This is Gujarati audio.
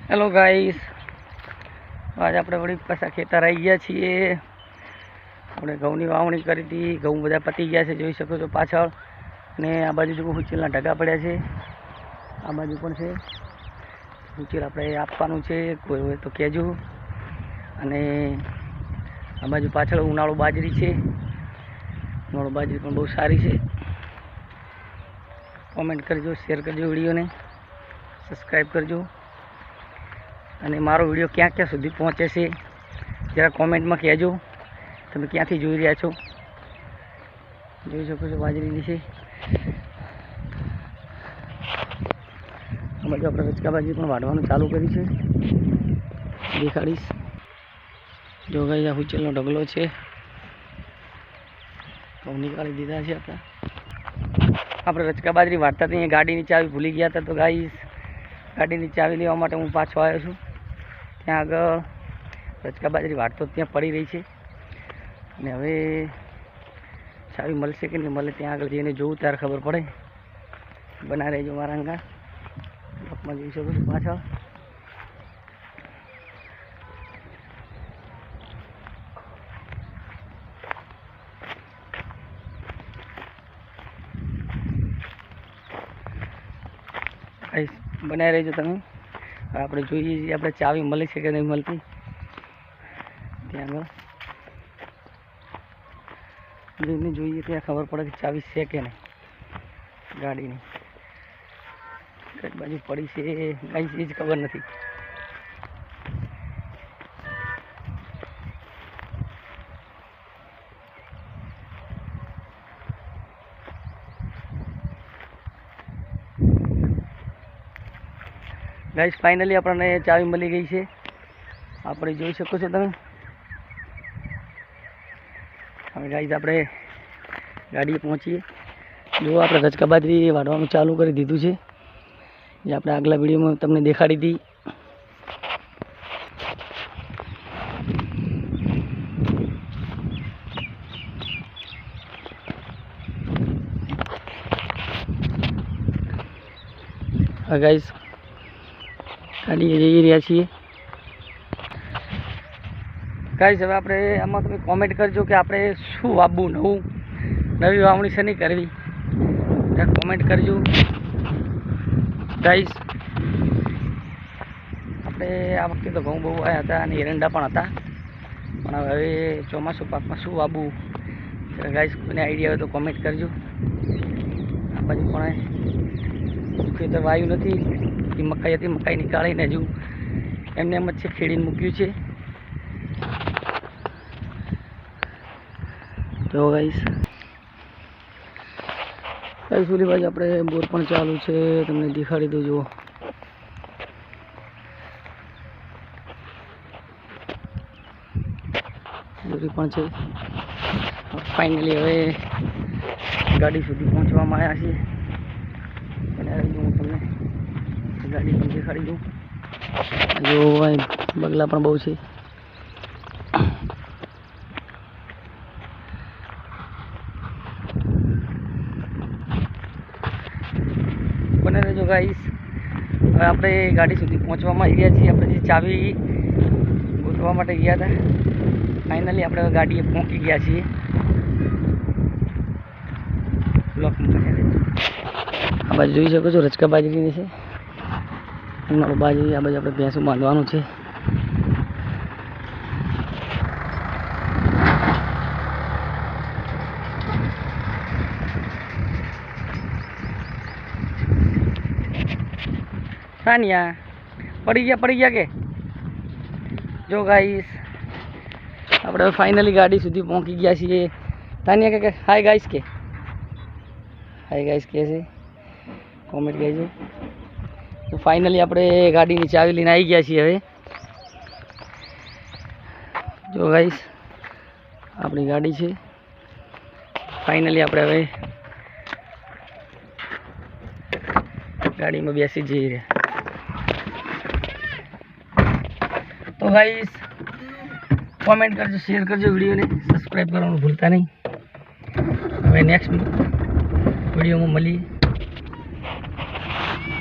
હેલો ગાઈસ, આજ આપણે વળી પાછા ખેતર આવી ગયા છીએ. આપણે ઘઉંની વાવણી કરી હતી. ઘઉં બધા પતી ગયા છે, જોઈ શકો છો પાછળ. અને આ બાજુ જો હુચેલના ઢગા પડ્યા છે, આ બાજુ પણ છે. હુચેલ આપણે આપવાનું છે, કોઈ હોય તો કહેજો. અને આ બાજુ પાછળ ઉનાળો બાજરી છે. ઉનાળો બાજરી પણ બહુ સારી છે. કોમેન્ટ કરજો, શેર કરજો વિડીયોને, સબસ્ક્રાઈબ કરજો. અને મારો વિડીયો ક્યાં ક્યાં સુધી પહોંચે છે જરા કોમેન્ટમાં કહેજો. તમે ક્યાંથી જોઈ રહ્યા છો. જોઈ શકો છો બાજરીની છે. આ બાજુ આપણે રચકા બાજરી પણ વાઢવાનું ચાલુ કર્યું છે, દેખાડીશ. જો ગાઈસ, આ હુચેલનો ઢગલો છે. ઘઉં નીકાળી દીધા છે. આપણે રચકા બાજરી વાઢતા હતા, અહીંયા ગાડીની ચાવી ભૂલી ગયા હતા. તો ગાઈસ, ગાડીની ચાવી લેવા માટે હું પાછો આવ્યો છું. ત્યાં આગળ રચકા બાજરી વાટતો ત્યાં પડી રહી છે. અને હવે ચાવી મળશે કે નહીં મળે, ત્યાં આગળ જઈને જોઉં ત્યારે ખબર પડે. બના રહેજો મારા અંગા. બ્લોકમાં જોઈ શકો છો પાછળ. બનાવી રહેજો તમે. આપણે જોઈએ છીએ આપણે ચાવી મળે છે કે નહીં મળતી. ત્યાં આગળ જોઈને જોઈએ ત્યાં ખબર પડે કે ચાવી છે કે નહીં ગાડીની. કઈ બાજુ પડી છે કઈ એ જ ખબર નથી. ગાઈસ, ફાઇનલી આપણને ચાવી મળી ગઈ છે. આપણે જોઈ શકો છો તમે. હવે ગાઈસ, આપણે ગાડીએ પહોંચીએ. જો આપણે રચકા બાજરી વાઢવાનું ચાલુ કરી દીધું છે, જે આપણે આગલા વિડીયોમાં તમને દેખાડી હતી. હા ગાઈસ, ગાડીએ જઈ રહ્યા છીએ. ગાઈસ, હવે આપણે આમાં તમે કોમેન્ટ કરજો કે આપણે શું વાવવું, નવી વાવણી છે નહીં કરવી, ત્યાં કોમેન્ટ કરજો. ગાઈસ, આપણે આ વખતે તો ઘઉં બહુ આવ્યા હતા અને એરંડા પણ હતા. પણ હવે ચોમાસું પાકમાં શું વાવવું, ગાઈસ કોઈને આઈડિયા હોય તો કોમેન્ટ કરજો. આ બાજુ પણ ખેતર વાયું નથી. એ મકાઈ હતી, મકાઈ નીકાળીને હજુ એમને એમ જ છે, ખેડીને મૂક્યું છે. તો ગાઈસ, ઓલી બાજુ આપણે બોર પણ ચાલુ છે, તમને દેખાડી દો. જુઓ, દોરી પણ છે. ફાઇનલી હવે ગાડી સુધી પહોંચવામાં આવ્યા છીએ. અને હું તમને ગાડી પણ દેખાડી દઉં. જો બગલા પણ બહુ છે. બને રહેજો ગાઈસ. હવે આપણે ગાડી સુધી પહોંચવામાં આવી ગયા છીએ. આપણે જે ચાવી ગોતવા માટે ગયા હતા, ફાઇનલી આપણે ગાડીએ પહોંચી ગયા છીએ. આ બાજુ જોઈ શકો છો રચકા બાજરીની છે, ઉનાળો બાજરી. આ બાજુ આપણે ભેંસું બાંધવાનું છે. સાનિયા પડી ગયા કે. જો ગાઈસ, આપણે ફાઇનલી ગાડી સુધી પહોંચી ગયા છીએ. તાનિયા કે હાય ગાઈસ કે, હાય ગાઈસ કે છે, કોમેન્ટ કહેજો. તો ફાઇનલી આપણે ગાડીની ચાવી લઈને આવી ગયા છીએ. હવે જો ગાઈસ, આપણી ગાડી છે. ફાઇનલી આપણે હવે ગાડીમાં બેસી જઈ રહ્યા. તો ગાઈસ, કોમેન્ટ કરજો, શેર કરજો વિડીયોને, સબસ્ક્રાઈબ કરવાનું ભૂલતા નહીં. હવે નેક્સ્ટ વિડીયોમાં મળીએ.